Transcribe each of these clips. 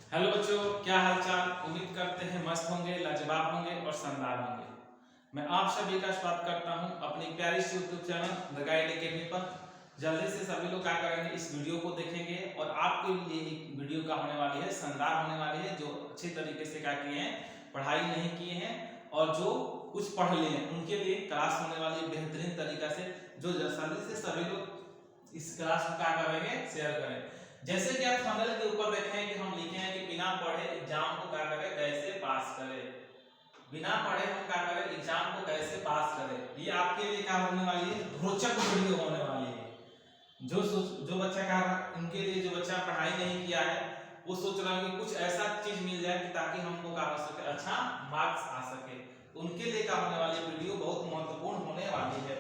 Hello बच्चों, क्या हालचाल। उम्मीद करते हैं मस्त होंगे, लाजवाब होंगे और शानदार होंगे। मैं आप सभी का स्वागत करता हूं अपनी प्यारी सी YouTube channel the guide academy पर। जल्दी से सभी लोग क्या करेंगे, इस वीडियो को देखेंगे और आपके लिए एक वीडियो का होने वाली है, शानदार होने वाली है। जो अच्छी तरीके से क्या किए हैं, पढ़ाई नहीं किए हैं और जो कुछ पढ़ लिए हैं उनके लिए क्लास होने वाली है बेहतरीन तरीका से। जो जल्दी से सभी लोग इस क्लास को क्या करेंगे, शेयर करें। जैसे कि आप थंबनेल के ऊपर देखें कि हम लिखे हैं कि बिना पढ़े एग्जाम को क्या करें, कैसे पास करें। बिना पढ़े हम क्या करें, एग्जाम को कैसे पास करें। ये आपके लिए क्या होने वाली है, रोचक वीडियो होने वाली है। जो बच्चा क्या, उनके लिए जो बच्चा पढ़ाई नहीं किया है वो सोच रहा है कि कुछ ऐसा चीज मिल जाए कि ताकि हमको क्या हो सके, अच्छा मार्क्स आ सके। उनके लिए क्या होने वाली वीडियो बहुत महत्वपूर्ण होने वाली है,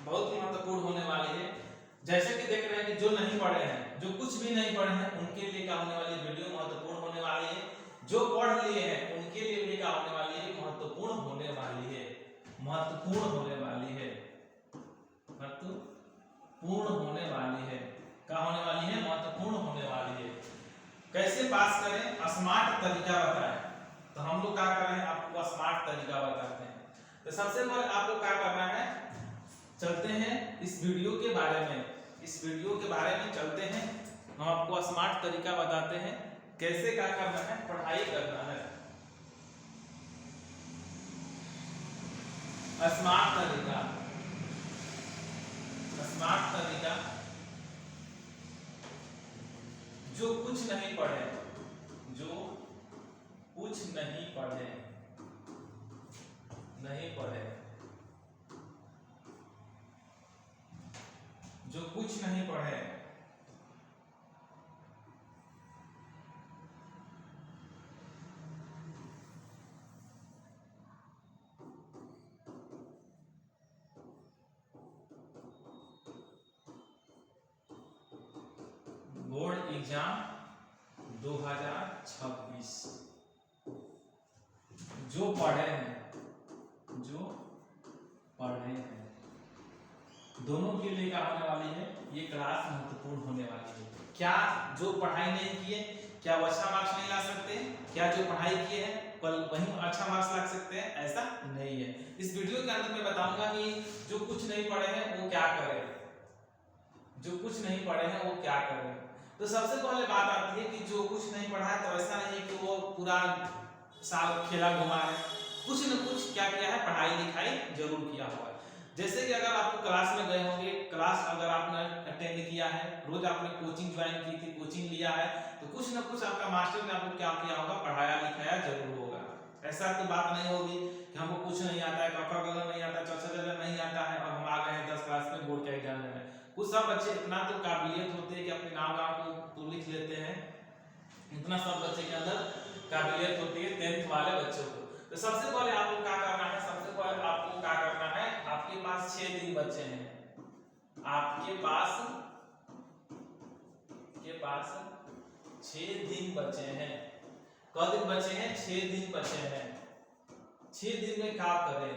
बहुत महत्वपूर्ण होने वाली है। जैसे कि देख रहे हैं कि जो नहीं पढ़े हैं, जो कुछ भी नहीं पढ़े हैं, उनके लिए क्या होने वाली वीडियो महत्वपूर्ण होने वाली है। जो पढ़ लिए हैं उनके लिए भी क्या होने वाली है, महत्वपूर्ण होने वाली है, महत्वपूर्ण होने वाली है, महत्वपूर्ण होने वाली है। क्या होने वाली है, महत्वपूर्ण होने वाली है। कैसे पास करें, स्मार्ट तरीका बताएं। तो हम लोग क्या कर रहे हैं, आपको स्मार्ट तरीका बताते हैं। तो सबसे पहले आपको क्या करना है, चलते हैं इस वीडियो के बारे में, इस वीडियो के बारे में चलते हैं। हम आपको स्मार्ट तरीका बताते हैं कैसे क्या करना है, पढ़ाई करना है। स्मार्ट तरीका, स्मार्ट तरीका। जो कुछ नहीं पढ़े, जो कुछ नहीं पढ़े, नहीं पढ़े, जो कुछ नहीं पढ़े, बोर्ड एग्जाम 2026 जो पढ़े हैं, जो पढ़े हैं, दोनों के लिए क्या होने वाली है, ये क्लास महत्वपूर्ण होने वाली है। क्या जो पढ़ाई नहीं किए, क्या वो अच्छा मार्क्स नहीं ला सकते? क्या जो पढ़ाई किए हैं कल वहीं अच्छा मार्क्स ला सकते हैं? ऐसा नहीं है। इस वीडियो के अंदर मैं बताऊंगा कि जो कुछ नहीं पढ़े हैं वो क्या करें, जो कुछ नहीं पढ़े हैं वो क्या करें। तो सबसे पहले बात आती है कि जो कुछ नहीं पढ़ा है तो ऐसा नहीं है कि वो पूरा साल खेला घुमा है, कुछ न कुछ क्या किया है, पढ़ाई लिखाई जरूर किया हुआ है। जैसे कि अगर आप क्लास में गए होंगे, क्लास अगर आपने अटेंड किया है, रोज आपने कोचिंग ज्वाइन की थी, कोचिंग लिया है, तो कुछ न कुछ आपका मास्टर ने आपको क्या किया होगा, पढ़ाया लिखाया जरूर होगा। ऐसा तो बात नहीं होगी कि हमको कुछ नहीं आता है, कक्का गला नहीं आता, चचा गला नहीं आता है और हम आ गए हैं 10 क्लास में बोर्ड का एग्जाम देने। कुछ सब बच्चे इतना तो काबिलियत होते हैं कि अपने नाम गाँव को तो लिख लेते हैं, इतना सब बच्चे के अंदर काबिलियत होती है 10th वाले बच्चों को। तो सबसे पहले आपको क्या करना है, सबसे पहले आपको क्या करना है, आपके पास 6 दिन बचे हैं, आपके पास 6 दिन बचे हैं। क दिन बचे हैं, 6 दिन बचे हैं। 6 दिन में क्या करें,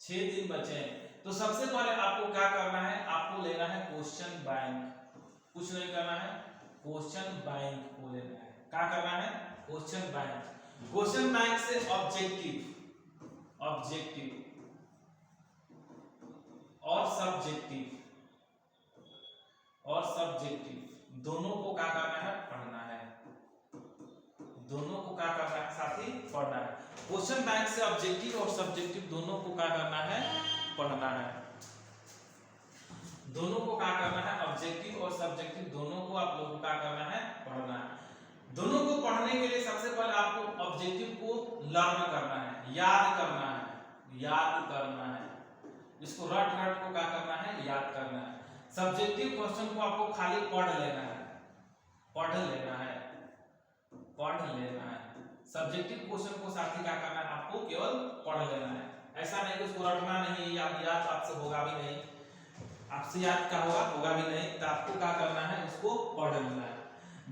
6 दिन बचे हैं। तो सबसे पहले आपको क्या करना है, आपको लेना है क्वेश्चन बैंक। कुछ नहीं करना है, क्वेश्चन बैंक को लेना है। क्या करना है, क्वेश्चन बैंक। क्वेश्चन बैंक से ऑब्जेक्टिव, ऑब्जेक्टिव और सब्जेक्टिव, और सब्जेक्टिव दोनों को क्या करना है, पढ़ना है। दोनों को क्या करना है साथी, पढ़ना है। क्वेश्चन बैंक से ऑब्जेक्टिव और सब्जेक्टिव दोनों को क्या करना है, पढ़ना है। दोनों को क्या करना है, ऑब्जेक्टिव और सब्जेक्टिव दोनों को आप लोगों को क्या करना है, पढ़ना है। दोनों को पढ़ने के लिए सबसे पहले आपको ऑब्जेक्टिव को लर्न करना है, याद करना है, याद करना है। इसको रट रट को क्या करना है, याद करना है। सब्जेक्टिव क्वेश्चन को आपको खाली पढ़ लेना है, पढ़ लेना है, पढ़ लेना है। सब्जेक्टिव क्वेश्चन को साथी क्या करना है, आपको केवल पढ़ लेना है। ऐसा नहीं कि उसको रटना नहीं, याद याद आपसे होगा भी नहीं, आपसे याद क्या होगा, होगा भी नहीं। तो आपको क्या करना है, उसको पढ़ लेना है।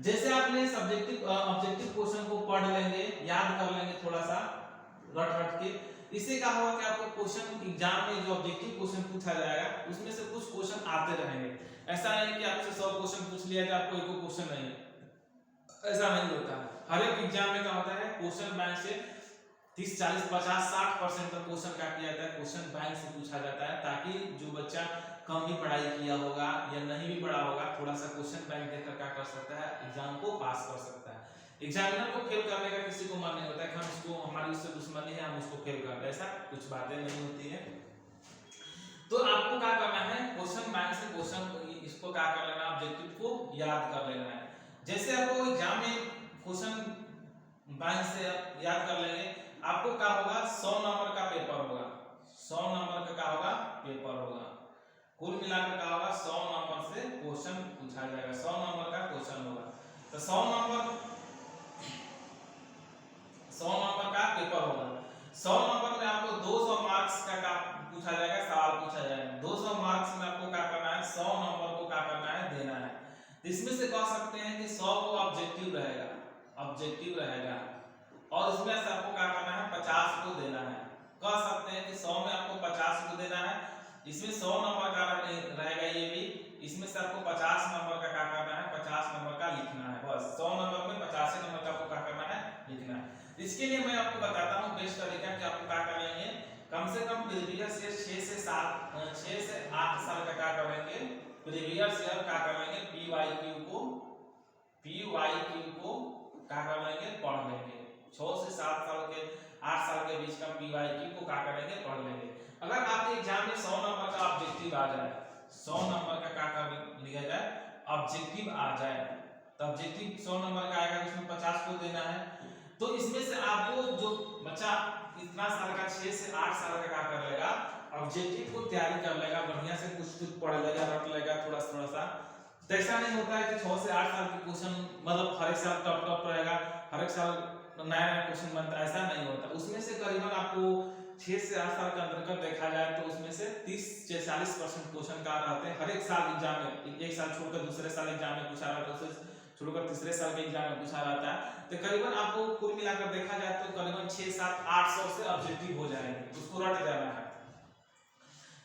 जैसे आपने सब्जेक्टिव ऑब्जेक्टिव क्वेश्चन को पढ़ लेंगे, याद कर लेंगे थोड़ा सा रट रट के, इससे क्या होगा कि आपको क्वेश्चन एग्जाम में जो ऑब्जेक्टिव क्वेश्चन पूछा जाएगा उसमें से कुछ क्वेश्चन आते रहेंगे। ऐसा नहीं कि आपसे 100 क्वेश्चन पूछ लिया जाए, आपको एक क्वेश्चन नहीं ऐसा नहीं होता है। हर एक एग्जाम में क्या होता है, क्वेश्चन बैंक से 30, 40, 50, 60% तक क्वेश्चन क्या किया जाता है, क्वेश्चन बैंक से पूछा जाता है, ताकि जो बच्चा कम भी पढ़ाई किया होगा या नहीं भी पढ़ा होगा, थोड़ा सा क्वेश्चन बैंक देखकर क्या कर सकता है, एग्जाम को पास कर सकता है। एग्जामिनर को फेल करने का किसी को मन नहीं होता है कि हम उसको, हमारी उससे दुश्मनी है, हम उसको फेल कर दें, ऐसा कुछ बातें नहीं होती है। तो आपको क्या करना है, क्वेश्चन बैंक से क्वेश्चन इसको क्या कर लेना, ऑब्जेक्टिव को याद कर लेना है। जैसे आपको एग्जाम में क्वेश्चन बैंक से याद कर लेंगे, आपको क्या होगा, 100 नंबर का पेपर होगा, 100 नंबर का क्या होगा, पेपर होगा, कुल मिलाकर क्या होगा, 100 नंबर से क्वेश्चन पूछा जाएगा, 100 नंबर का क्वेश्चन होगा। तो 100 नंबर का पेपर होगा, 100 नंबर में आपको 200 मार्क्स का पूछा जाएगा, सवाल पूछा जाएगा। 200 मार्क्स में आपको क्या करना है, 100 नंबर को क्या करना है, देना है। इसमें से कह सकते हैं कि 100 को ऑब्जेक्टिव रहेगा, ऑब्जेक्टिव रहेगा, और इसमें से आपको क्या करना है, 50 को देना है। कह सकते हैं कि 100 में आपको 50 को देना है, इसमें 100 नंबर का रहेगा ये भी, इसमें से आपको 50 नंबर का क्या करना है, 50 नंबर का लिखना है, बस 100 नंबर में 85 नंबर का आपको क्या करना है, लिखना है। इसके लिए मैं आपको बताता हूँ बेस्ट तरीका कि आपको क्या कर लेंगे, कम से कम प्रीवियस ईयर 6 से 8 साल का क्या करेंगे, प्रीवियस ईयर क्या कर लेंगे, पीवाईक्यू को क्या कर लेंगे, पढ़ लेंगे। 6 से 7 साल के 8 साल के बीच का पीवाईक्यू को क्या करेंगे, पढ़ लेंगे। अगर आपके एग्जाम में 100 नंबर का ऑब्जेक्टिव आ जाए, 100 नंबर का क्या कर लिया जाए, ऑब्जेक्टिव आ जाए, तो ऑब्जेक्टिव 100 नंबर का आएगा, जिसमें 50 को देना है। तो इसमें से आपको जो बच्चा इतना साल का 6 से 8 साल का क्या कर लेगा, ऑब्जेक्टिव को तैयारी कर लेगा, बढ़िया से कुछ पढ़ लेगा, रट लेगा थोड़ा सा। तो ऐसा नहीं होता है कि 6 से 8 साल के क्वेश्चन मतलब हर एक साल टफ रहेगा, हर एक साल नया क्वेश्चन बनता है, ऐसा नहीं होता। उसमें से करीबन आपको 6 से 8 साल के अंतर्गत देखा जाए तो उसमें से 30 से 40% क्वेश्चन का रहते हैं हर एक साल एग्जाम में, एक साल छोड़कर दूसरे साल एग्जाम में पूछा रहता है, उससे छोड़कर तीसरे साल के एग्जाम में पूछा रहता है। तो करीबन आपको कुल मिलाकर देखा जाए तो करीबन 6, 7, 800 से ऑब्जेक्टिव हो जाएंगे, उसको रट जाना है।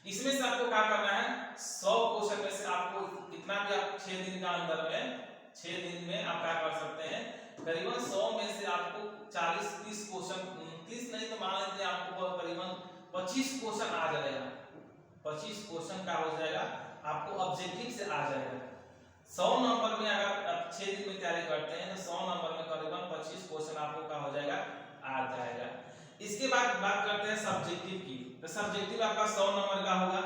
इसमें से आपको क्या करना है, 100 क्वेश्चन में से आपको इतना भी आप 6 दिन का अंदर में, 6 दिन में आप क्या कर सकते हैं, करीबन 100 में से आपको 40-30 क्वेश्चन, 30 नहीं तो मान लीजिए आपको करीबन 25 क्वेश्चन आ जाएगा, 25 क्वेश्चन का हो जाएगा, आपको ऑब्जेक्टिव से आ जाएगा। 100 नंबर में अगर आप 6 दिन में तैयारी करते हैं तो 100 नंबर में करीबन 25 क्वेश्चन आपको क्या हो जाएगा, आ जाएगा। इसके बाद बात करते हैं सब्जेक्टिव की। तो सब्जेक्टिव आपका 100 नंबर का होगा,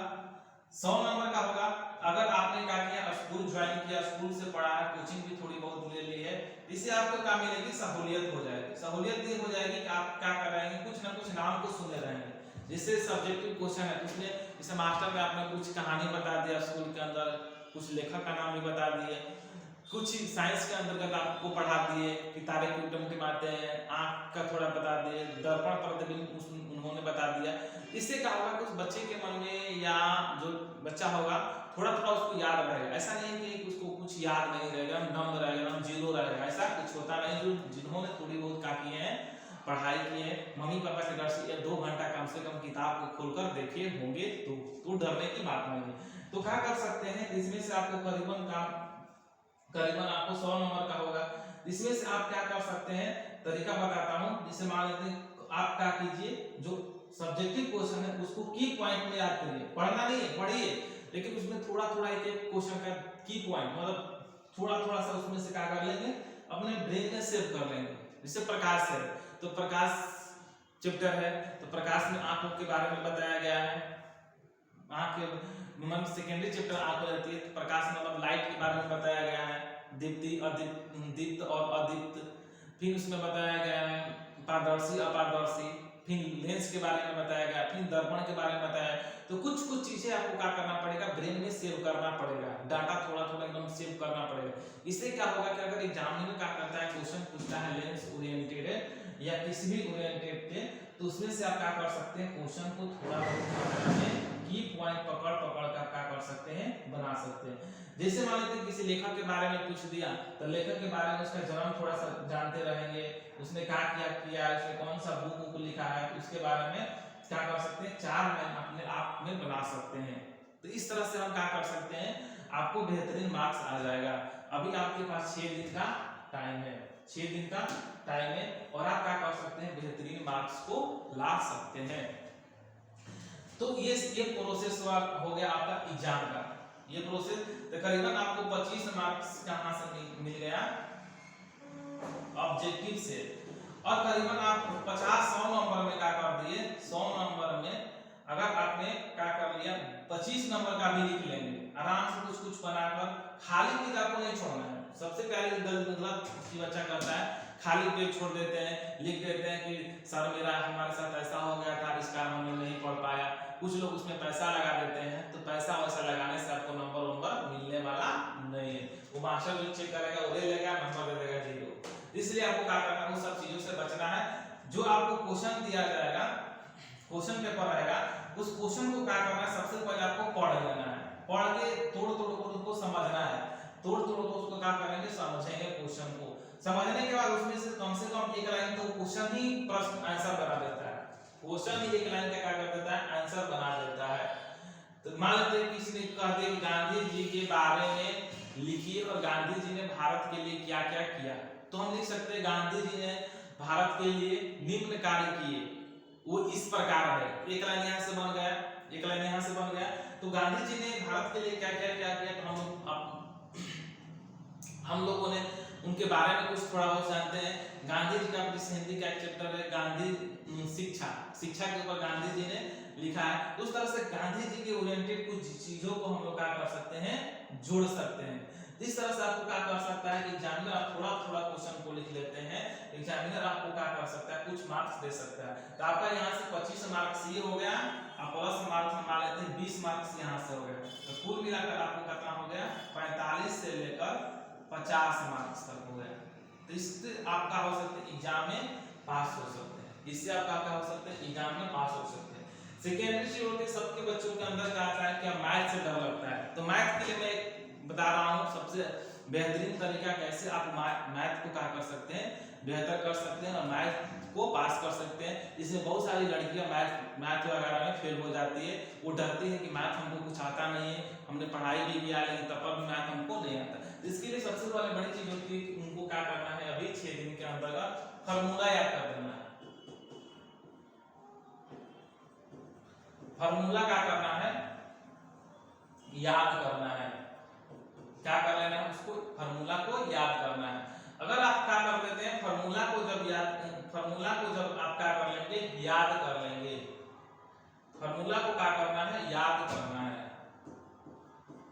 100 नंबर का होगा। अगर आपने क्या किया, स्कूल ज्वाइन किया, स्कूल से पढ़ा है, कोचिंग भी थोड़ी बहुत ले ली है, इससे आपको क्या मिलेगी, सहूलियत हो जाएगी। सहूलियत ये हो जाएगी कि आप क्या कराएंगे, कुछ ना कुछ नाम को सुने रहेंगे। जिससे सब्जेक्टिव क्वेश्चन है, उसमें जैसे मास्टर में आपने कुछ कहानी बता दिया स्कूल के अंदर, कुछ लेखक का नाम भी बता दिए, कुछ साइंस के अंतर्गत आपको पढ़ा दिए कि तारे क्यों टिमटिमाते हैं, आंख का थोड़ा बता दिए, दर्पण प्रतिबिंब उन्होंने बता दिया। इससे क्या होगा, कुछ बच्चे के मन में या जो बच्चा होगा थोड़ा उसको याद रहेगा। ऐसा नहीं कि उसको कुछ याद नहीं रहेगा, नम रहेगा, जीरो रहेगा, ऐसा कुछ होता नहीं। जो जिन्होंने थोड़ी बहुत क्या किए हैं, पढ़ाई की है, मम्मी पापा के डर से 2 घंटा कम से कम किताब को खोलकर देखे होंगे तो डरने की बात नहीं है। तो क्या कर सकते हैं, इसमें से आपको करीबन आपको 100 नंबर का होगा। इसमें से आप क्या कर सकते हैं, तरीका बताता हूं। जैसे मान लेते हैं आप क्या कीजिए, जो सब्जेक्टिव क्वेश्चन है उसको की पॉइंट में याद करिए, पढ़ना नहीं है, पढ़िए, लेकिन उसमें थोड़ा एक क्वेश्चन का की पॉइंट मतलब थोड़ा सा उसमें से क्या कर लेंगे, अपने ब्रेन में सेव कर लेंगे। जैसे प्रकाश है तो प्रकाश चैप्टर है, तो प्रकाश में आंखों के बारे में बताया गया है, आंख मतलब सेकेंडरी चैप्टर आंख रहती है, तो प्रकाश मतलब लाइट के बारे में बताया गया है, दीप्त और अदीप्त। फिर उसमें बताया गया है पारदर्शी अपारदर्शी, फिर लेंस के बारे में बताया गया, फिर दर्पण के बारे में बताया। तो कुछ चीजें आपको क्या करना पड़ेगा, ब्रेन में सेव करना पड़ेगा, डाटा थोड़ा एकदम सेव करना पड़ेगा। इससे क्या होगा कि अगर एग्जामिनर क्या करता है, क्वेश्चन पूछता है लेंस ओरिएंटेड या किसी भी ओरिएंटेड पे, तो उसमें से आप क्या कर सकते हैं, क्वेश्चन को थोड़ा बहुत की पॉइंट पकड़ कर क्या कर सकते हैं, बना सकते हैं। जैसे मान लेते हैं किसी लेखक के बारे में पूछ दिया, तो लेखक के बारे में उसका जन्म थोड़ा सा जानते रहेंगे, उसने क्या किया, उसने कौन सा बुक लिखा है, उसके बारे में क्या कर सकते हैं, 4 लाइन अपने आप में बना सकते हैं। तो इस तरह से हम क्या कर सकते हैं, आपको बेहतरीन मार्क्स आ जाएगा। अभी आपके पास 6 दिन का टाइम है। 6 दिन का टाइम है और आप क्या कर सकते हैं, बेहतरीन मार्क्स को ला सकते हैं। तो ये प्रोसेस हो गया आपका एग्जाम का। ये प्रोसेस तकरीबन आपको 25 मार्क्स कहां से मिल गया, ऑब्जेक्टिव से, और करीबन आप 50-100 नंबर में क्या कर दिए, 100 नंबर में अगर आपने क्या कर लिया 25 नंबर का भी लिख लेंगे आराम से, कुछ कुछ बनाकर। खाली किताब को नहीं छोड़ना है। सबसे पहले गलत बच्चा करता है, खाली पेज छोड़ देते हैं, लिख देते हैं कि सर मेरा हमारे साथ ऐसा हो गया था, इस कारण हम नहीं पढ़ पाया। कुछ लोग उसमें पैसा लगा देते हैं, तो पैसा वैसा लगाने से आपको नंबर मिलने वाला नहीं है। वो मास्टर जो चेक करेगा वो ले लेगा, नंबर दे देगा 0। इसलिए आपको क्या करना है, उन सब चीजों से बचना है। जो आपको क्वेश्चन दिया जाएगा, क्वेश्चन पेपर आएगा, उस क्वेश्चन को क्या करना है, सबसे पहले आपको पढ़ लेना है। पढ़ के तोड़ तोड़ कर उसको समझना है। तोड़ तोड़ कर उसको क्या करेंगे, समझेंगे क्वेश्चन को। समझने के बाद उसमें से कम एक लाइन तो क्वेश्चन ही प्रश्न आंसर बना देता है। क्वेश्चन ही एक लाइन का क्या कर देता है, आंसर बना देता है। तो मान लेते हैं किसी ने कह दिया कि गांधी जी के बारे में लिखिए और गांधी जी ने भारत के लिए क्या क्या किया, तो हम लिख सकते हैं गांधी जी ने भारत के लिए निम्न कार्य किए, वो इस प्रकार है। एक लाइन यहाँ से बन गया, एक लाइन यहाँ से बन गया। तो गांधी जी ने भारत के लिए क्या क्या किया, तो हम लोगों ने उनके बारे में कुछ थोड़ा बहुत जानते हैं। गांधी जी का हिंदी का एक चैप्टर है गांधी शिक्षा के ऊपर गांधी जी ने लिखा है। उस तरह से गांधी जी के ओरिएंटेड कुछ चीजों को हम लोग क्या कर सकते हैं, जोड़ सकते हैं। इस तरह से आपको क्या कर सकता है कि एग्जामिनर आप थोड़ा थोड़ा क्वेश्चन को लिख लेते हैं, एग्जामिनर आपको क्या कर सकता है, कुछ मार्क्स दे सकता है। तो आपका यहाँ से 25 मार्क्स ये हो गया, आप प्लस मार्क्स मान लेते हैं 20 मार्क्स यहाँ से हो गया। तो कुल मिलाकर आपको कितना हो गया, 45 से लेकर 50 मार्क्स तक हो गया। तो इससे आप क्या हो सकते हैं, एग्जाम में पास हो सकते हैं। इससे आप क्या हो सकते हैं, एग्जाम में पास हो सकते हैं। सेकेंडरी चीज होती है, सबके बच्चों के अंदर क्या आता है, क्या मैथ से डर लगता है। तो मैथ के लिए मैं बता रहा हूँ सबसे बेहतरीन तरीका कैसे आप मैथ को क्या कर सकते हैं, बेहतर कर सकते हैं और मैथ को पास कर सकते हैं। इसमें बहुत सारी लड़कियां मैथ वगैरह में फेल हो जाती है। वो डरती है कि मैथ हमको कुछ आता नहीं है, हमने पढ़ाई भी किया लेकिन तब पर भी मैथ हमको नहीं आता। इसके लिए सबसे पहले बड़ी चीज होती है कि उनको क्या करना है, अभी 6 दिन के अंतर्गत फार्मूला याद कर देना है। फार्मूला क्या करना है, याद करना है। क्या कर लेना है, उसको फार्मूला को याद करना है। अगर आप क्या कर देते हैं, फार्मूला को जब आप क्या कर लेंगे, याद कर लेंगे। फार्मूला को क्या करना है, याद करना है।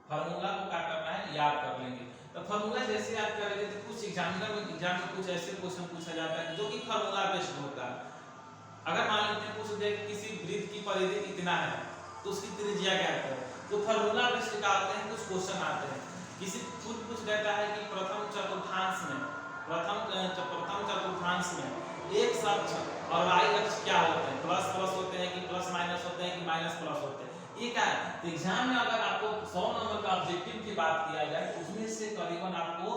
फार्मूला को क्या करना है, याद कर लेंगे। तो फार्मूला जैसे याद करेंगे तो कुछ एग्जाम में कुछ ऐसे क्वेश्चन पूछा जाता है जो कि फार्मूला बेस्ड होता है। अगर मान लेते हैं पूछ दे किसी वृत्त की परिधि कितना है तो उसकी त्रिज्या क्या है, तो फार्मूला बेस्ड निकालते हैं, कुछ क्वेश्चन आते हैं। किसी खुद पूछ देता है कि प्रथम चतुर्थांश में एक्स अक्ष और वाई अक्ष क्या होते हैं, प्लस प्लस होते हैं कि प्लस माइनस होते हैं कि माइनस प्लस होते हैं, ये क्या है। तो एग्जाम में अगर आपको 100 नंबर का ऑब्जेक्टिव की बात किया जाए तो उसमें से करीबन आपको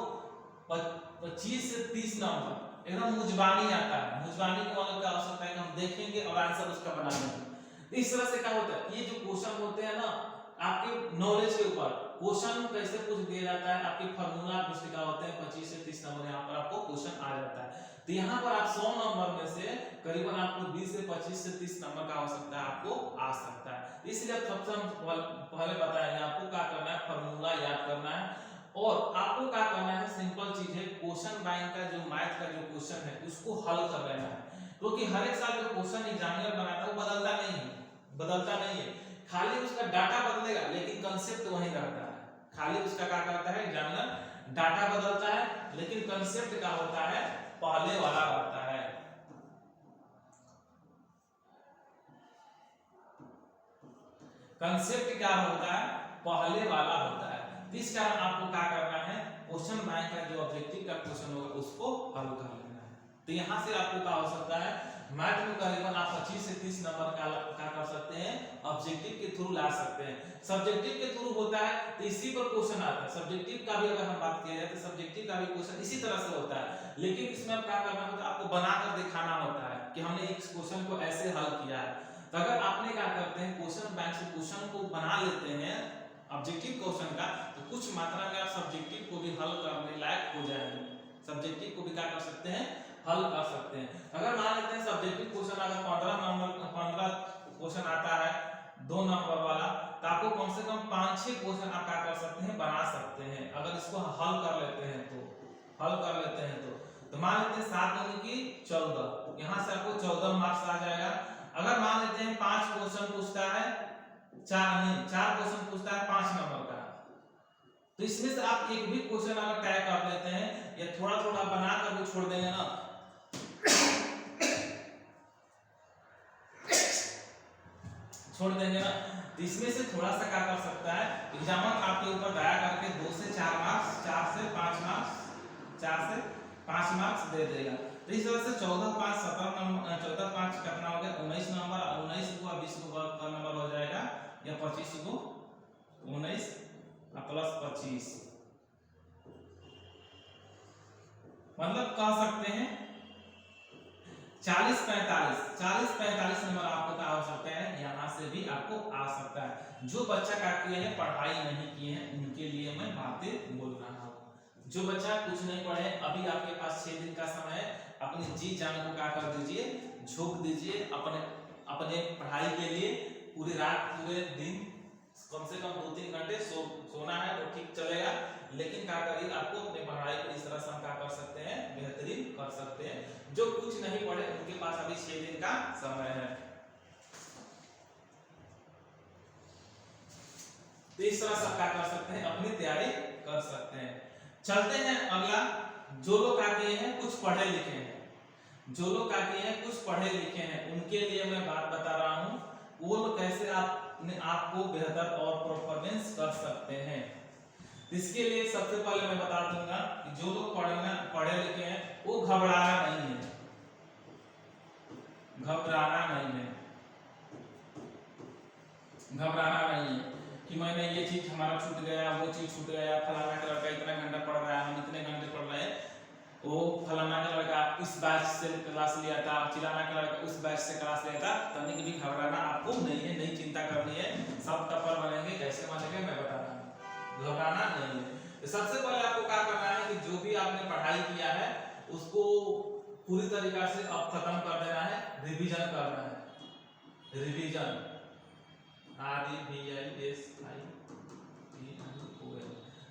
25 से 30 नंबर एकदम मुजबानी आता है। मुजबानी का मतलब क्या हो सकता है कि हम देखेंगे और आंसर उसका बना लेंगे। इस तरह से क्या होता है, ये जो क्वेश्चन होते हैं ना आपके नॉलेज के ऊपर, क्वेश्चन कैसे पूछ दिया जाता है, आपके फार्मूला बेस्ड का होते हैं। 25 से 30 नंबर यहाँ पर आपको क्वेश्चन आ जाता है। तो यहाँ पर आप 100 नंबर में से करीबन आपको 20 से 25 से 30 नंबर का हो सकता है, आपको आ सकता है। इसलिए सबसे पहले बताएंगे आपको क्या करना है, फार्मूला याद करना है और आपको क्या करना है, सिंपल चीज है, क्वेश्चन बैंक का जो मैथ का जो क्वेश्चन है उसको हल कर लेना है। क्योंकि हर एक साल जो क्वेश्चन एग्जामिनर बनाता है वो बदलता नहीं है, खाली उसका डाटा बदलेगा लेकिन कंसेप्ट वही रहता है। खाली उसका क्या करता है एग्जामिनर, डाटा बदलता है लेकिन कंसेप्ट क्या होता है, पहले वाला रहता है। कंसेप्ट क्या होता है, पहले वाला होता है। इस कारण आपको क्या करना है, क्वेश्चन बैंक का जो ऑब्जेक्टिव का क्वेश्चन होगा उसको हल कर लेना है। तो यहाँ से आपको क्या हो सकता है, मैथ में करीबन आप 25 से 30 नंबर का क्या कर सकते हैं, ऑब्जेक्टिव के थ्रू ला सकते हैं। सब्जेक्टिव के थ्रू होता है तो इसी पर क्वेश्चन आता है। सब्जेक्टिव का भी अगर हम बात किया जाए तो सब्जेक्टिव का भी क्वेश्चन इसी तरह से होता है, लेकिन इसमें अब क्या करना होता है, आपको बनाकर दिखाना होता है कि हमने इस क्वेश्चन को ऐसे हल किया है। तो अगर आपने क्या करते हैं, क्वेश्चन बैंक से क्वेश्चन को बना लेते हैं ऑब्जेक्टिव क्वेश्चन का, तो कुछ मात्रा में आप सब्जेक्टिव को भी हल करने लायक हो जाएंगे। सब्जेक्टिव को भी क्या कर सकते हैं, हल कर सकते हैं। अगर मान लेते हैं सब्जेक्टिव क्वेश्चन अगर 15 क्वेश्चन आता है 2 नंबर वाला, तो आपको कम से कम 5-6 क्वेश्चन आप क्या कर सकते हैं, बना सकते हैं। अगर इसको हल कर लेते हैं तो मान लेते हैं 7 दूनी की 14, यहाँ से आपको 14 मार्क्स आ जाएगा। अगर मान लेते हैं 5 क्वेश्चन पूछता है, 4 क्वेश्चन पूछता है 5 नंबर का, तो इसमें से आप एक भी क्वेश्चन अगर तय कर लेते हैं या थोड़ा थोड़ा बना कर भी छोड़ देंगे ना, तो इसमें से थोड़ा सा क्या कर सकता है, एग्जामिनर आपके ऊपर दया करके 2 से 4 मार्क्स, 4 से 5 मार्क्स, 4 से 5 मार्क्स दे देगा। तो इस वजह से 14 5 17 नंबर, 14 5 कितना हो गया 19 नंबर, 19 को 20 को का नंबर हो जाएगा, या 25 को 19 प्लस 25, मतलब कह सकते हैं 40-45 नंबर आपको क्या हो सकता है, यहाँ से भी आपको आ सकता है। जो बच्चा क्या किया है, पढ़ाई नहीं किए हैं, उनके लिए मैं बातें बोल रहा हूँ। जो बच्चा कुछ नहीं पढ़े, अभी आपके पास 6 दिन का समय है, अपनी जी जान को क्या कर दीजिए, झोंक दीजिए अपने पढ़ाई के लिए। पूरी रात पूरे दिन कम से कम 2-3 घंटे सोना है तो ठीक चलेगा, लेकिन क्या करिए, आपको अपनी पढ़ाई को इस तरह से हम क्या कर सकते हैं, बेहतरीन कर सकते हैं। जो कुछ नहीं पढ़े उनके पास अभी 6 दिन का समय है, तो इस तरह से क्या कर सकते हैं, अपनी तैयारी कर सकते हैं। चलते हैं अगला, जो लोग क्या किए हैं कुछ पढ़े लिखे हैं, उनके लिए मैं बात बता रहा हूँ, वो लोग कैसे आपको बेहतर और परफॉर्मेंस कर सकते हैं। इसके लिए सबसे पहले मैं बता दूंगा कि जो लोग पढ़े लिखे हैं वो घबराना नहीं है, कि मैंने ये चीज हमारा छूट गया, वो चीज छूट गया, फलाना का लड़का इतना घंटा पढ़ रहा है, हम इतने घंटे पढ़ रहे हैं, वो फलाना का लड़का इस बैच से क्लास लिया था, चिलाना का लड़का उस बैच से क्लास लिया था। तनिक भी घबराना आपको नहीं है, नहीं चिंता करनी है, सब टॉपर बनेंगे। कैसे बनेंगे मैं बता रहा हूँ, घबराना नहीं है। तो सबसे पहले आपको क्या करना है कि जो भी आपने पढ़ाई किया है उसको पूरी तरीका से अब खत्म कर देना है, रिवीजन करना है। रिवीजन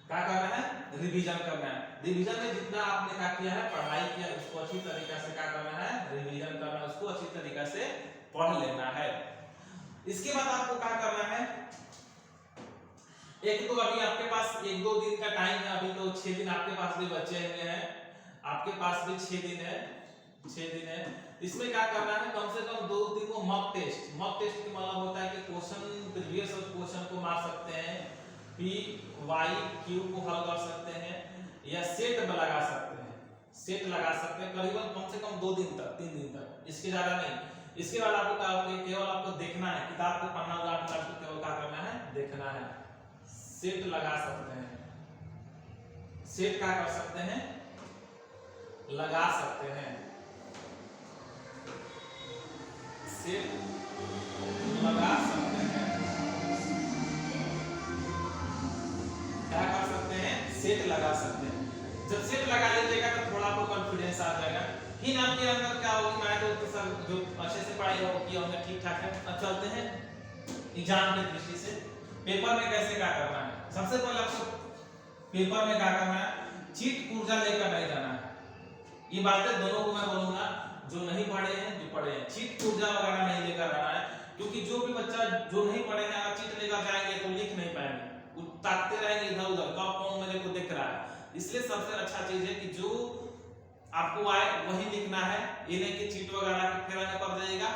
क्या करना है, रिवीजन करना है। रिवीजन में जितना आपने क्या किया है, पढ़ाई किया, उसको अच्छी तरीके से क्या करना है, रिवीजन करना है, उसको अच्छी तरीके से पढ़ लेना है। इसके बाद आपको क्या करना है, एक तो अभी आपके पास 1-2 दिन का टाइम है, अभी तो 6 दिन आपके पास भी बचे हुए हैं, आपके पास भी 6 दिन है। इसमें क्या करना है, कम से कम 2-3 को मॉक टेस्ट की मतलब होता है कि क्वेश्चन प्रीवियस क्वेश्चन को मार सकते हैं, PYQ को हल कर सकते हैं, या सेट लगा सकते हैं करीबन कम से कम 2 दिन तक, 3 दिन तक, इसके ज्यादा नहीं। इसके बाद आपको केवल आपको देखना है, किताब को पन्ना उलट कर केवल क्या करना है, देखना है। सेट लगा सकते हैं, सेट क्या कर सकते हैं, लगा सकते हैं, सेट लगा सकते हैं, क्या कर सकते हैं, सेट लगा सकते हैं। जब सेट लगा लीजिएगा तो थोड़ा आपको कॉन्फिडेंस आ जाएगा, फिर आपके अंदर क्या होगी, मैं तो सर जो अच्छे से पढ़ाई हो किया होंगे ठीक ठाक है। अब चलते हैं एग्जाम की दृष्टि से, पेपर में कैसे क्या करना है। सबसे पहले आपको पेपर में क्या करना है, चीट पुर्जा लेकर नहीं जाना है। ये बातें दोनों को मैं बोलूंगा, जो नहीं पढ़े हैं, जो पढ़े हैं, चीट पुर्जा वगैरह नहीं लेकर आना है, क्योंकि जो भी बच्चा जो नहीं पढ़े हैं अगर चीट लेकर जाएंगे तो लिख नहीं पाएंगे, ताकते रहेंगे इधर उधर, कब कौन मेरे को दिख रहा है। इसलिए सबसे अच्छा चीज है कि जो आपको आए वही लिखना है, ये नहीं कि चीट वगैरह के फेराने पड़ जाएगा,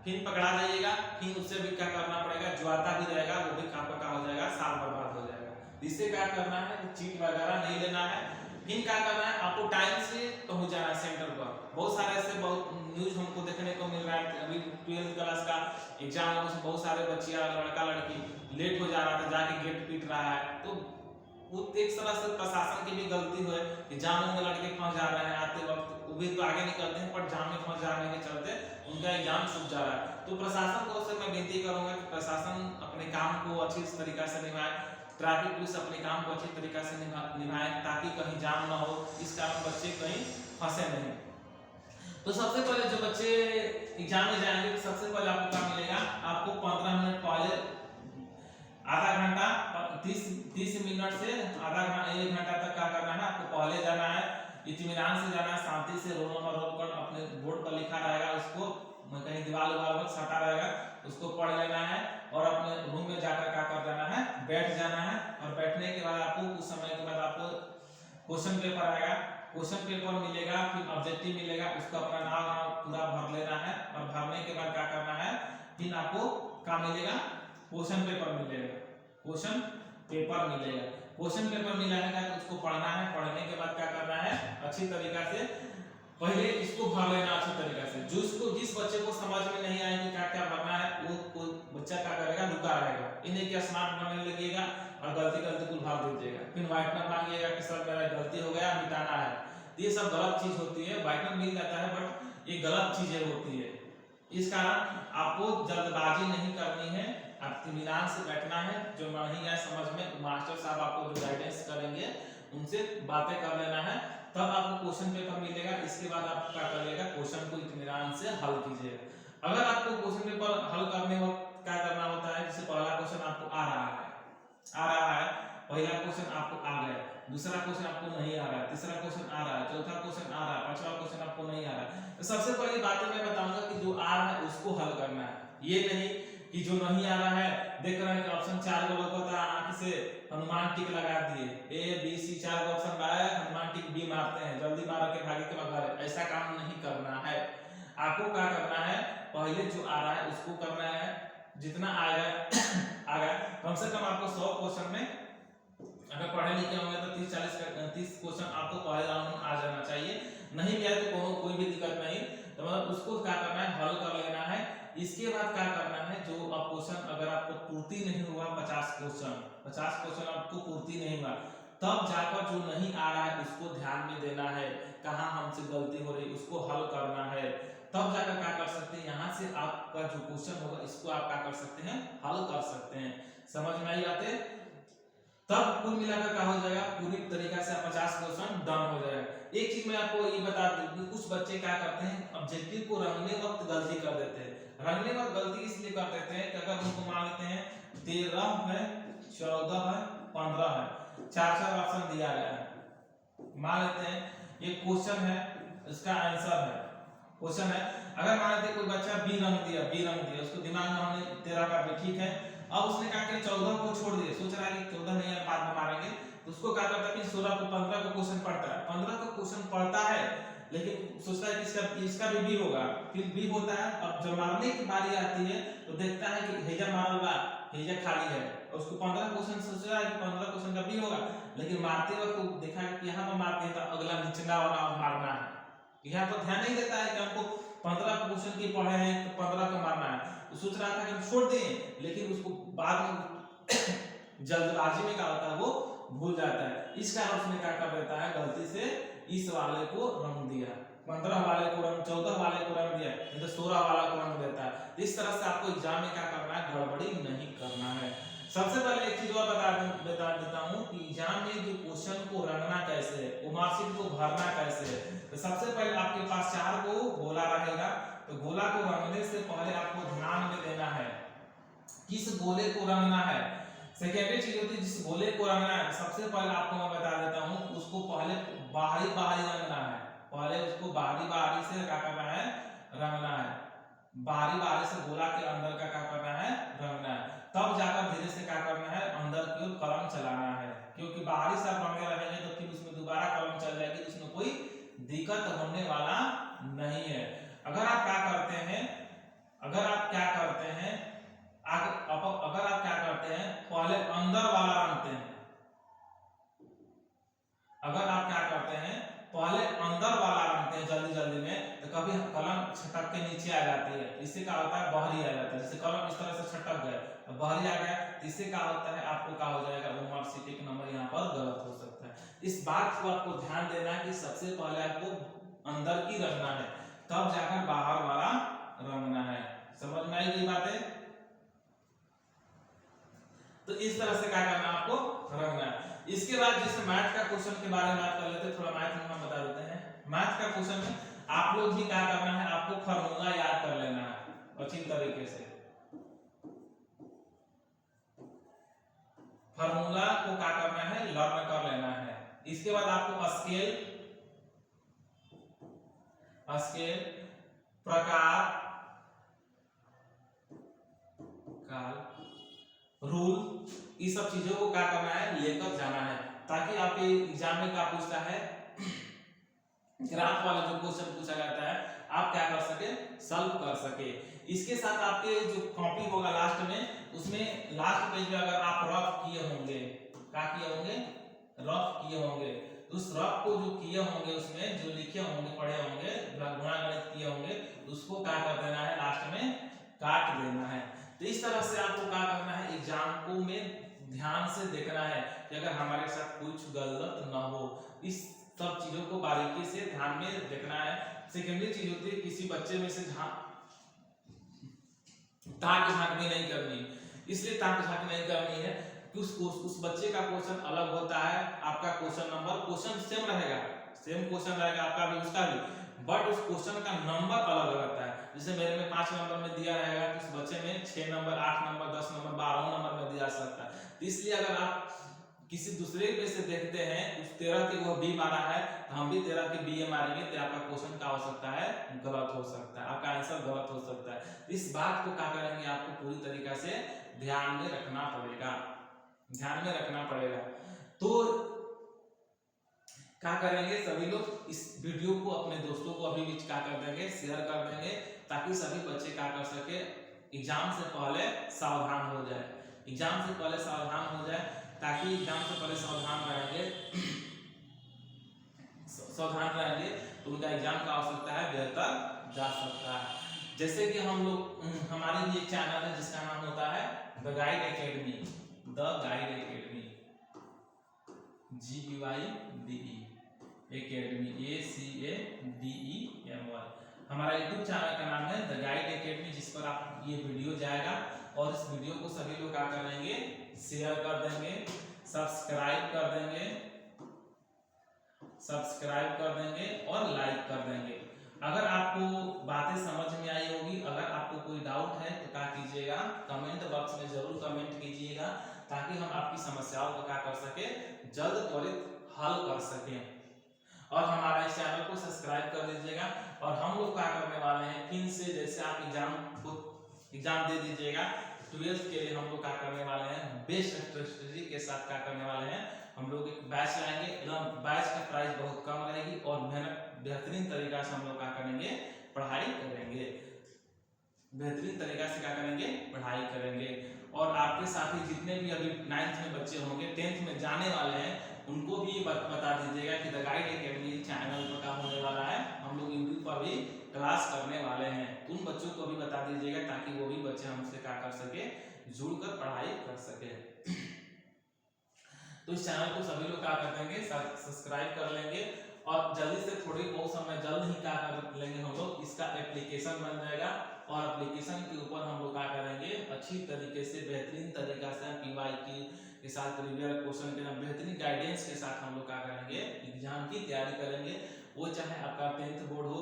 फिर पकड़ा जाइएगा, फिर उससे भी क्या करना पड़ेगा, जो आता भी रहेगा वो भी आपका क्या हो जाएगा, साल बर्बाद हो जाएगा। इससे क्या करना है, चीट वगैरह नहीं लेना है। फिर क्या करना है, आपको टाइम से पहुंच जाना है सेंटर पर। बहुत सारे ऐसे बहुत न्यूज हमको देखने को मिल रहा है, अभी 12th क्लास का एग्जाम है, उसमें बहुत सारे बच्चियां लड़का लड़की लेट हो जा रहा था, जाके गेट पीट रहा है। तो वो एक तरह से प्रशासन की भी गलती है कि जाम में लड़के फंस जा रहे हैं, आते वक्त वो भी तो आगे निकलते हैं, पर जाम में फंस जाने के चलते उनका एग्जाम छूट जा रहा है। तो प्रशासन को उससे मैं विनती करूंगा कि प्रशासन अपने काम को अच्छी तरीके से निभाए, ट्रैफिक पुलिस अपने काम को अच्छी तरीके से निभाए ताकि कहीं जाम ना हो, इस कारण बच्चे कहीं फंसे नहीं। तो सबसे पहले जो बच्चे एग्जाम में जाएंगे तो सबसे पहले आपको क्या मिलेगा, आपको 15 मिनट पहले, आधा घंटा 30 मिनट से आधा घंटा 1 घंटा तक क्या करना है, आपको पहले जाना है, इत्मीनान से जाना है, शांति से रोल नंबर रोल कर अपने बोर्ड पर लिखा रहेगा, उसको कहीं दीवार पर सटा रहेगा, उसको पढ़ लेना है और अपने रूम में जाकर क्या कर जाना है, बैठ जाना है। और बैठने के बाद आपको कुछ समय के बाद आपको क्वेश्चन पेपर आएगा, क्वेश्चन पेपर मिलेगा, फिर ऑब्जेक्टिव मिलेगा, उसको अपना नाम पूरा भर लेना है और भरने के बाद क्या करना है, फिर आपको क्या मिलेगा, क्वेश्चन पेपर मिलेगा, क्वेश्चन पेपर मिलेगा। क्वेश्चन पेपर मिलेगा तो उसको पढ़ना है, पढ़ने के बाद क्या करना है, अच्छी तरीका से पहले इसको भर लेना अच्छी तरीके से। जिस बच्चे को समझ में नहीं आए कि क्या क्या भरना है, वो कोई बच्चा क्या करेगा, रुका रहेगा, इन्हें क्या स्मार्ट बनने लगेगा और गलती को भर दीजिएगा, फिर व्हाइटनर मांगिएगा कि सर मेरा गलती हो गया, मिटाना है। ये सब गलत चीज होती है, व्हाइटनर मिल जाता है बट ये गलत चीजें होती है। इस कारण आपको जल्दबाजी नहीं करनी है, इत्मीनान से बैठना है, जो नहीं आए समझ में मास्टर साहब आपको जो गाइडेंस करेंगे उनसे बातें कर लेना है, तब आपको क्वेश्चन पेपर मिलेगा। इसके बाद आप क्या करिएगा, क्वेश्चन को इत्मीनान से हल कीजिएगा। अगर आपको क्वेश्चन पेपर हल करने वक्त क्या करना होता है, जैसे पहला क्वेश्चन आपको आ रहा है, पहला क्वेश्चन आपको आ गया, दूसरा क्वेश्चन आपको नहीं आ रहा है, तीसरा क्वेश्चन आ रहा है, चौथा क्वेश्चन आ रहा है, पांचवा क्वेश्चन आपको नहीं आ रहा है, तो सबसे पहली बात मैं बताऊंगा कि जो आ रहा है उसको हल करना है। ये नहीं कि जो नहीं आ रहा है, देख रहे हैं कि ऑप्शन 4 को होता है, आंख से हनुमान टिक लगा दिए, ए बी सी 4 को ऑप्शन आया, हनुमान टिक बी मारते हैं, जल्दी मार के भागे के घर, ऐसा काम नहीं करना है। आपको क्या करना है, पहले जो आ रहा है उसको करना है, जितना आएगा कम से कम आपको 100 क्वेश्चन में अगर पढ़े लिखे होंगे तो 30 क्वेश्चन आपको पहले राउंड में आ जाना चाहिए। नहीं भी आए तो कोई भी दिक्कत नहीं, तो मतलब उसको क्या करना है, हल कर लेना है। इसके बाद क्या करना है, जो क्वेश्चन अगर आपको पूर्ति नहीं हुआ, 50 क्वेश्चन आपको पूर्ति नहीं हुआ, तब जाकर जो नहीं आ रहा है उसको ध्यान में देना है, कहाँ हमसे गलती हो रही उसको हल करना है, तब जाकर क्या कर सकते हैं, यहाँ से आपका जो क्वेश्चन होगा इसको आप क्या कर सकते हैं, हल कर सकते हैं। समझ में आई बात है? तब कुल मिलाकर क्या हो जाएगा, पूरी तरीका से 50 क्वेश्चन डन हो जाएगा। एक चीज मैं आपको ये बता दूं, कुछ बच्चे क्या करते हैं, ऑब्जेक्टिव को रंगने वक्त गलती कर देते हैं। रंगने वक्त गलती इसलिए कर देते हैं कि अगर उनको मान लेते हैं 13 है, 14 है, 15 है, 4 ऑप्शन दिया गया है, मान लेते हैं ये क्वेश्चन है, इसका आंसर है, क्वेश्चन है। अगर मान लेते कोई बच्चा बी रंग दिया, उसको दिमाग में हमने 13 का भी ठीक है, अब उसने क्या किया 14 को छोड़ दिया, सोच रहा है कि 14 नहीं है बाद में मारेंगे, तो उसको क्या करता है कि 16 को 15 को क्वेश्चन पढ़ता है, 15 को क्वेश्चन पढ़ता है लेकिन सोचता है कि इसका भी बी होगा, फिर बी होता है। अब जब मारने की बारी आती है तो देखता है कि हेजा मारल बा, हेजा खाली है, और उसको 15 क्वेश्चन सोच रहा है कि 15 क्वेश्चन का बी होगा, लेकिन मारते वक्त देखा कि यहाँ पर मारते हैं तो अगला निचला वाला मारना है, यहाँ पर ध्यान नहीं देता है कि हमको 15 क्वेश्चन की पढ़े हैं तो 15 को मारना है, तो सोच रहा था कि हम छोड़ दें, लेकिन उसको बाद में जल्दबाजी में क्या होता है वो भूल जाता है, इस कारण उसने क्या कर देता है, गलती से इस वाले को रंग दिया, 15 वाले को रंग, 14 वाले को रंग दिया, नहीं तो 16 वाला को रंग देता है। इस तरह से आपको एग्जाम में क्या करना है, गड़बड़ी नहीं करना है। सबसे पहले एक चीज और बता देता हूँ कि एग्जाम में जो क्वेश्चन को रंगना कैसे है, वो मार्कशीट को भरना कैसे है। तो सबसे पहले आपके पास 4 को गोला रहेगा, तो गोला को रंगने से पहले आपको ध्यान में देना है किस गोले को रंगना है। सेकेंडरी चीज होती है जिस गोले को रंगना है, सबसे पहले आपको मैं बता देता हूँ, उसको पहले बाहरी रंगना है, पहले उसको बाहरी से क्या करना है, रंगना है, बाहरी से गोला के अंदर का क्या करना है, रंगना है, तब जाकर धीरे से क्या करना है, अंदर की ओर कलम चलाना है, क्योंकि बाहरी से आप रंगे रहेंगे तो फिर उसमें दोबारा कलम चल जाएगी, तो उसमें कोई दिक्कत होने वाला नहीं है। अगर आप क्या करते हैं, अगर आप क्या करते हैं पहले अंदर वाला रंगते हैं, अगर आप क्या करते हैं पहले अंदर वाला रंगते हैं जल्दी में, तो कभी कलम छटक के नीचे आ जाती है, इससे क्या होता है बाहरी आ जाता है, जैसे कलम इस तरह से छटक गया तो बाहरी आ गया, इससे क्या होता है आपको क्या हो जाएगा, वो मार्कशीट एक नंबर यहाँ पर गलत हो सकता है। इस बात को आपको ध्यान देना है कि सबसे पहले आपको अंदर की रंगना है, तब जाकर बाहर वाला रंगना है। समझ में आई गई बातें? तो इस तरह से क्या करना है आपको इसके बाद जैसे मैथ का क्वेश्चन के बारे में बात कर लेते हैं, थोड़ा मैथ में हम बता देते हैं। मैथ का क्वेश्चन में आप लोग भी क्या करना है, आपको फार्मूला याद कर लेना है अच्छी तरीके से। फार्मूला को क्या करना है, लर्न कर लेना है। इसके बाद आपको स्केल, प्रकार, काल, रूल, ये सब चीजों को क्या करना है, लेकर जाना है, ताकि आपके एग्जाम में क्या पूछता है, ग्राफ वाला जो क्वेश्चन पूछा जाता है आप क्या कर सके, सॉल्व कर सके। इसके साथ आपके जो कॉपी होगा लास्ट में, उसमें लास्ट पेज में अगर आप रफ किए होंगे, क्या किए होंगे, रफ किए होंगे, तो उस रफ को जो किए होंगे उसमें जो लिखे होंगे, पढ़े होंगे, गुणा गणित किए होंगे, उसको क्या कर देना है, लास्ट में काट देना है। तो इस तरह से आपको क्या करना है, एग्जाम को में ध्यान से देखना है कि अगर हमारे साथ कुछ गलत ना हो, इस सब चीजों को बारीकी से ध्यान में देखना है। सेकेंडरी चीज होती है किसी बच्चे में से ताक झांक भी नहीं करनी, इसलिए ताक झांक नहीं करनी है कि उस बच्चे का क्वेश्चन अलग होता है, आपका क्वेश्चन नंबर, क्वेश्चन सेम रहेगा, सेम क्वेश्चन रहेगा आपका भी उसका भी, बट उस क्वेश्चन का नंबर अलग रहता है। जैसे मेरे में 5 नंबर में दिया रहेगा, तो उस बच्चे में 6 नंबर, 8 नंबर, 10 नंबर, 12 नंबर में दिया सकता है। तो इसलिए अगर आप किसी दूसरे पे से देखते हैं उस 13 के वो बी मारा है, तो हम भी 13 के बी मारेंगे, तो आपका क्वेश्चन क्या हो सकता है, गलत हो सकता है, आपका आंसर गलत हो सकता है। इस बात को क्या करेंगे, आपको पूरी तरीका से ध्यान में रखना पड़ेगा, ध्यान में रखना पड़ेगा। तो क्या करेंगे, सभी लोग इस वीडियो को अपने दोस्तों को अभी भी क्या कर देंगे, शेयर कर देंगे, ताकि सभी बच्चे क्या कर सके, एग्जाम से पहले सावधान हो जाए, एग्जाम से पहले सावधान हो जाए, ताकि एग्जाम से पहले सावधान रहेंगे तो उनका एग्जाम का हो सकता है, बेहतर जा सकता है। जैसे कि हम लोग, हमारी भी एक चैनल है जिसका नाम होता है the guide academy, the guide academy, GUIDE academy, ACADEMY, हमारा यूट्यूब चैनल का नाम है द गाइड एकेडमी, जिस पर आप ये वीडियो जाएगा, और इस वीडियो को सभी लोग क्या करेंगे, शेयर कर देंगे, सब्सक्राइब कर देंगे और लाइक कर देंगे। अगर आपको बातें समझ में आई होगी, अगर आपको कोई डाउट है तो क्या कीजिएगा, कमेंट बॉक्स में जरूर कमेंट कीजिएगा, ताकि हम आपकी समस्याओं को क्या कर सके, जल्द त्वरित हल कर सके। और हमारा इस चैनल को सब्सक्राइब कर दीजिएगा। और हम लोग क्या करने वाले हैं, फिर से जैसे आप एग्जाम दे दीजिएगा 12th के लिए, हम लोग क्या करने वाले हैं, बेस्ट स्ट्रेटजी के साथ क्या करने वाले हैं, हम लोग एक बैच लाएंगे, एकदम बैच का प्राइस बहुत कम रहेगी, और मेहनत बेहतरीन तरीका से हम लोग क्या करेंगे, पढ़ाई करेंगे, बेहतरीन तरीका से क्या करेंगे, पढ़ाई करेंगे। और आपके साथी जितने भी अभी 9th में बच्चे होंगे, 10th में जाने वाले हैं, उनको भी बता दीजिएगा कि द गाइड एकेडमी चैनल पर क्या होने वाला है, हम लोग यूट्यूब पर भी क्लास करने वाले हैं। उन बच्चों को भी बता दीजिएगा, ताकि वो भी बच्चे हमसे क्या कर सके, जुड़कर पढ़ाई कर सके। तो इस चैनल को सभी लोग क्या कर देंगे, सब्सक्राइब कर लेंगे, और जल्दी से थोड़ी बहुत समय जल्द ही क्या कर लेंगे, हम लोग इसका एप्लीकेशन बन जाएगा, और एप्लीकेशन के ऊपर हम लोग क्या करेंगे, अच्छी तरीके से बेहतरीन तरीका से PYQ के साथ, प्रीवियस क्वेश्चन के बेहतरीन गाइडेंस के साथ हम लोग क्या करेंगे, एग्जाम की तैयारी करेंगे। वो चाहे आपका 10th बोर्ड हो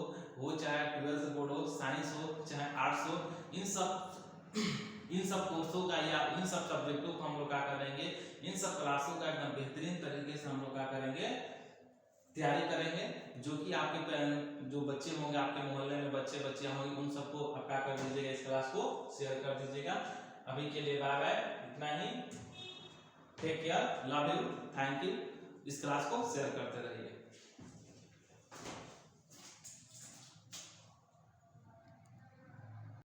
चाहे 12th बोर्ड हो, साइंस हो चाहे आर्ट्स हो, इन सब कोर्सों का या इन सब सब्जेक्टों को हम लोग क्या करेंगे, इन सब क्लासों का एकदम बेहतरीन तरीके से हम लोग क्या करेंगे, तैयारी करेंगे। जो कि आपके जो बच्चे होंगे, आपके मोहल्ले में बच्चे होंगे, उन सबको आप क्या कर दीजिएगा, इस क्लास को शेयर कर दीजिएगा। अभी के लिए बाय बाय, इतना ही, take care, love you, thank you. इस क्लास को शेयर करते रहिए।